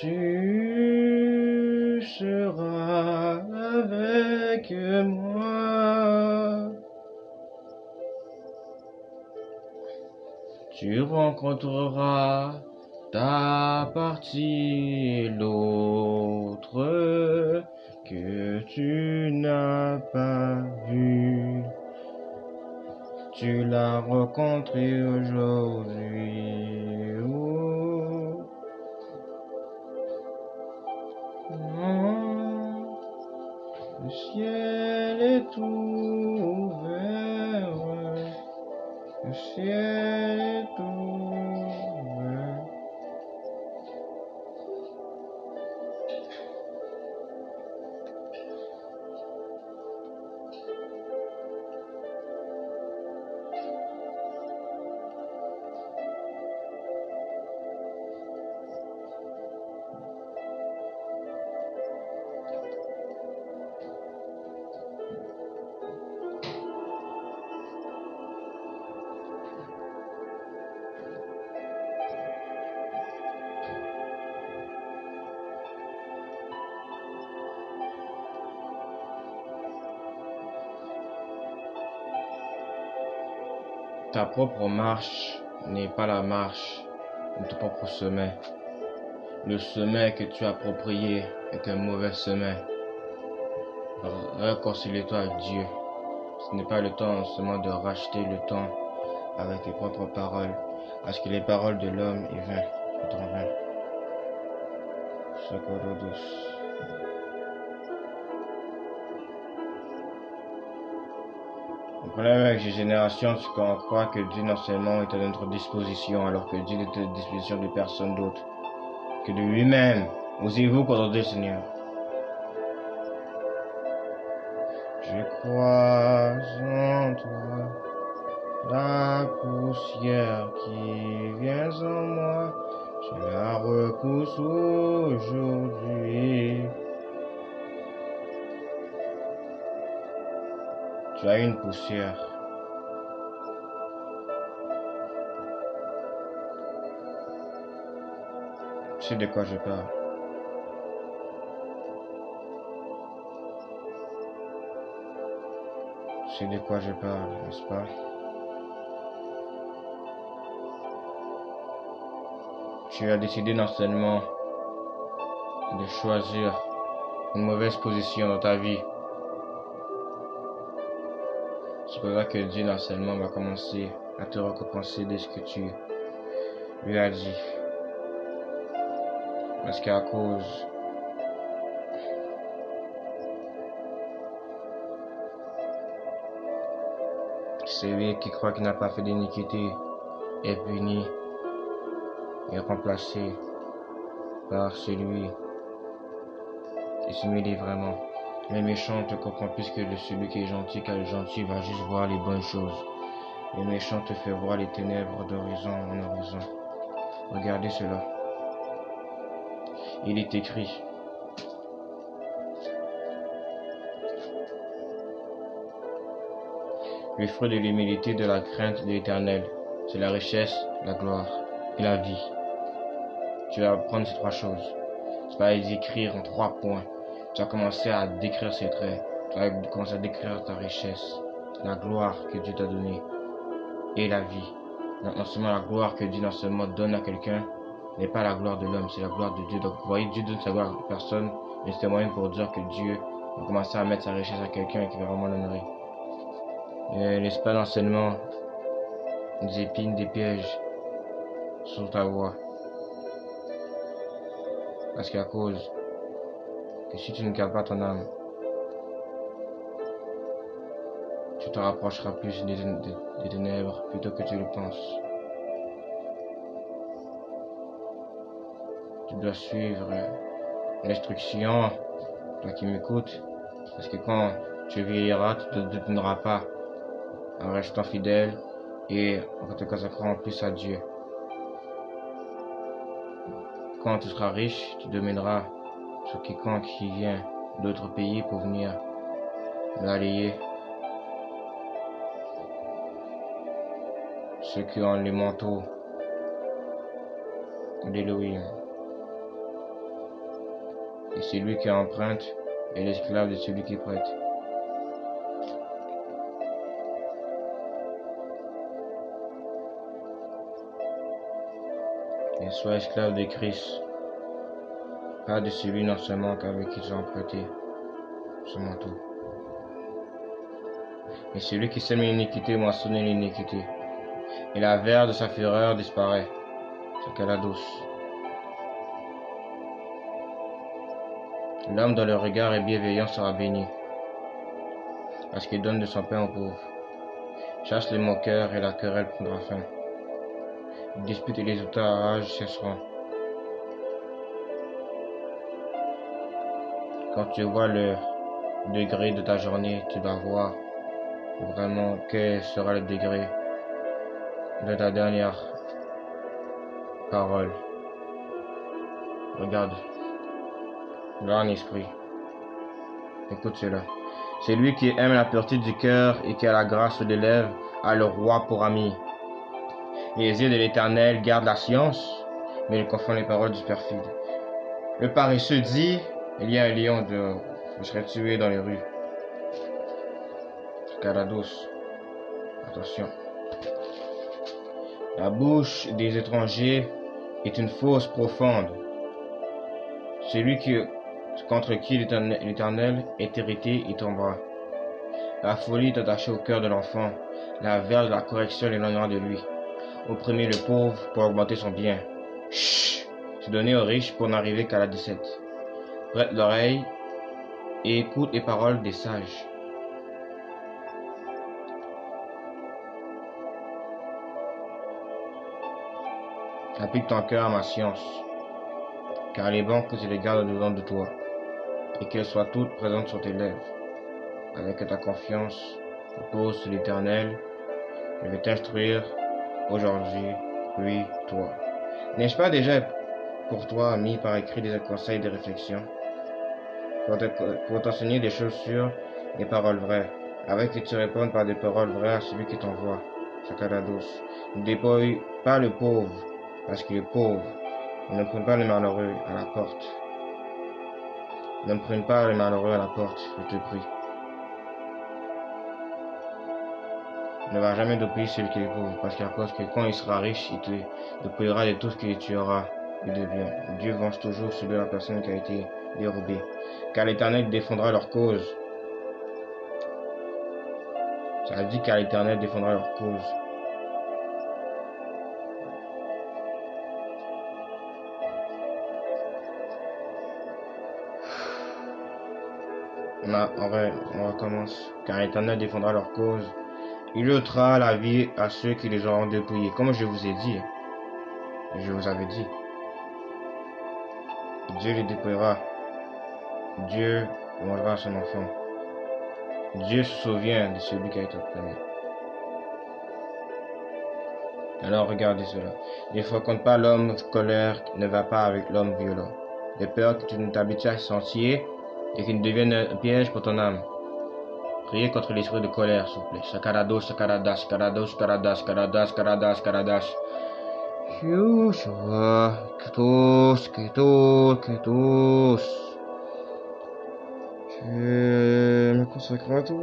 tu seras avec moi. Tu rencontreras ta partie et l'autre que tu n'as pas vue. Tu l'as rencontré aujourd'hui. Oh. Non. Le ciel est ouvert. Le ciel est ouvert. Ta propre marche n'est pas la marche de ton propre sommet. Le sommet que tu as approprié est un mauvais sommet. Réconcilie-toi avec Dieu. Ce n'est pas le temps seulement de racheter le temps avec tes propres paroles, parce que les paroles de l'homme est vain, est en vain. Le problème avec ces générations, c'est qu'on croit que Dieu non seulement est à notre disposition, alors que Dieu n'est à la disposition de personne d'autre que de lui-même. Osez-vous contenter le Seigneur. Je crois en toi, la poussière qui vient en moi, je la repousse aujourd'hui. Tu as une poussière. Tu sais de quoi je parle. Tu sais de quoi je parle, n'est-ce pas? Tu as décidé non seulement de choisir une mauvaise position dans ta vie. C'est pour ça que Dieu non seulement va commencer à te récompenser de ce que tu lui as dit. Parce qu'à cause celui qui croit qu'il n'a pas fait d'iniquité est puni et remplacé par celui qui s'humilie vraiment. Les méchants te comprennent plus que celui qui est gentil, car le gentil va juste voir les bonnes choses. Les méchants te font voir les ténèbres d'horizon en horizon. Regardez cela. Il est écrit. Le fruit de l'humilité, de la crainte de l'Éternel, c'est la richesse, la gloire et la vie. Tu vas apprendre ces trois choses. Tu vas les écrire en 3 points. Tu vas commencer à décrire ces traits. Tu vas commencer à décrire ta richesse, la gloire que Dieu t'a donnée et la vie. Non seulement la gloire que Dieu non seulement donne à quelqu'un n'est pas la gloire de l'homme, c'est la gloire de Dieu. Donc vous voyez, Dieu donne sa gloire à personne, mais c'est un moyen pour dire que Dieu va commencer à mettre sa richesse à quelqu'un et qui va vraiment l'honorer. Laisse pas non seulement des épines, des pièges sur ta voie. Parce qu'à cause que si tu ne gardes pas ton âme, tu te rapprocheras plus des ténèbres plutôt que tu le penses. Tu dois suivre l'instruction, toi qui m'écoutes, parce que quand tu vieilliras, tu ne te détourneras pas en restant fidèle et en te consacrant plus à Dieu. Quand tu seras riche, tu domineras sur quiconque qui vient d'autres pays pour venir balayer ceux qui ont les manteaux d'Élohim. celui qui emprunte est l'esclave de celui qui prête. Et sois esclave de Christ, pas de celui non seulement avec qui tu as emprunté son manteau. Mais celui qui sème l'iniquité moissonne l'iniquité, et la verre de sa fureur disparaît. C'est qu'elle a douce. L'homme dont le regard est bienveillant sera béni, parce qu'il donne de son pain aux pauvres. Chasse les moqueurs et la querelle prendra fin. Les disputes et les outrages cesseront. Quand tu vois le degré de ta journée, tu vas voir vraiment quel sera le degré de ta dernière parole. Regarde, là en esprit. Écoute cela. Celui qui aime la pureté du cœur et qui a la grâce des lèvres a le roi pour ami. Les yeux de l'Éternel gardent la science, mais ils confondent les paroles du perfide. Le paresseux dit, il y a un lion dehors, je serai tué dans les rues. Carados, attention. La bouche des étrangers est une fosse profonde. Celui contre qui l'Éternel est irrité y tombera. La folie est attachée au cœur de l'enfant. La verge de la correction l'éloignera de lui. Opprimer le pauvre pour augmenter son bien. Chut! Se donner aux riches pour n'arriver qu'à la décette. Prête l'oreille et écoute les paroles des sages. Applique ton cœur à ma science, car elle est bonne que tu les gardes au-dedans de toi, et qu'elles soient toutes présentes sur tes lèvres. Avec ta confiance, repose sur l'Éternel. Je vais t'instruire aujourd'hui, oui, toi. N'ai-je pas déjà pour toi mis par écrit des conseils et des réflexions, pour t'enseigner des choses sûres, des paroles vraies, avec que tu répondes par des paroles vraies à celui qui t'envoie. Chacalados. Ne dépouille pas le pauvre, parce qu'il est pauvre. Ne prenne pas le malheureux à la porte. Ne prenne pas le malheureux à la porte, je te prie. Ne va jamais dépouiller celui qui est pauvre, parce qu'à cause que quand il sera riche, il te dépouillera de tout ce que tu auras eu de bien. Dieu venge toujours celui de la personne qui a été dérobée, car l'Éternel défendra leur cause. Ça dit car l'Éternel défendra leur cause. On recommence. Car l'Éternel défendra leur cause. Il ôtera la vie à ceux qui les auront dépouillés. Comme je vous ai dit, je vous avais dit. Dieu les dépouillera. Dieu vengera son enfant. Dieu se souvient de celui qui a été opprimé. Alors regardez cela. Ne fréquente pas l'homme colère, ne va pas avec l'homme violent. De peur que tu ne t'habitues à ce sentier et qu'il ne devienne un piège pour ton âme. Priez contre l'esprit de colère, s'il vous plaît. Shakarados, shakaradas, shakarados, shakaradas, shakaradas, shakaradas, shakaradas. Yeshua, Ketos, Ketos, Ketos. Je me consacre à toi.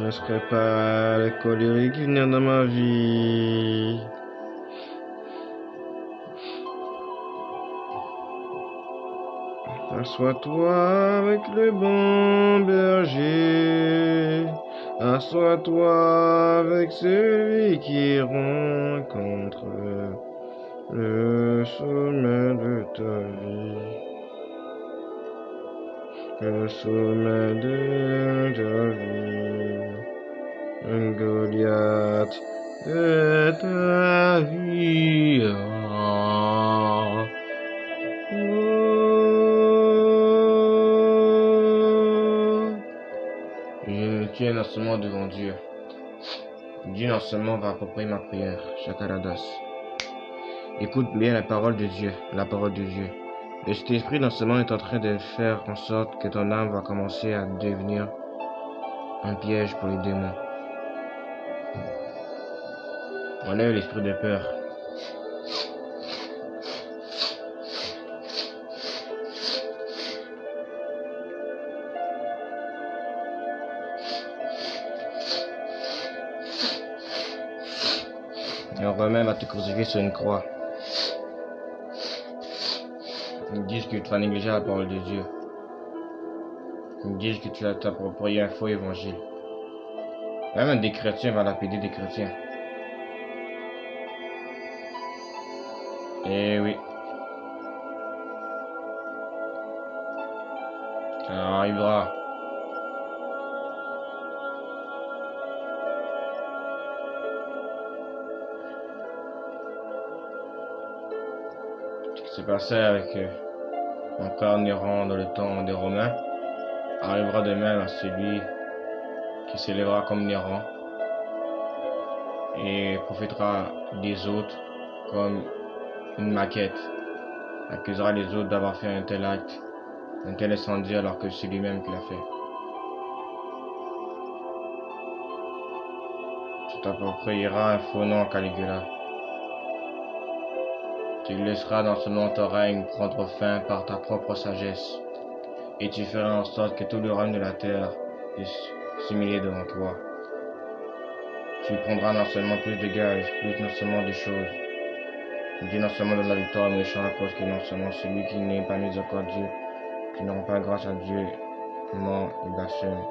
ne serait pas les colériques qui venaient dans ma vie. Assois-toi avec le bon berger. Assois-toi avec celui qui rencontre le sommet de ta vie. Le sommet de ta vie. Un Goliath de ta vie. Je me tiens seulement devant Dieu. Dieu non seulement va approprier ma prière, Chakaradas. Écoute bien la parole de Dieu, la parole de Dieu. Le Saint-Esprit non seulement est en train de faire en sorte que ton âme va commencer à devenir un piège pour les démons. Enlève l'esprit de peur. Et on remet à te crucifier sur une croix. Ils disent que tu vas négliger la parole de Dieu. Ils disent que tu vas t'approprier un faux évangile. Même des chrétiens vont lapider des chrétiens. Eh oui. Ça arrivera. Ce qui s'est passé avec mon frère Néron dans le temps des Romains arrivera de même à celui qui s'élèvera comme Néron et profitera des autres comme une maquette, accusera les autres d'avoir fait un tel acte, un tel incendie alors que c'est lui-même qui l'a fait. Tu t'approprieras un faux nom Caligula. Tu laisseras dans ce nom ton règne prendre fin par ta propre sagesse, et tu feras en sorte que tout le règne de la terre puisse s'humilier devant toi. Tu prendras non seulement plus de gages, plus non seulement de choses. Dieu non seulement donne la victoire aux méchants à cause que non seulement celui qui n'est pas miséricordieux, qui n'aura pas grâce à Dieu, ment et blasphème.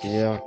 plusieurs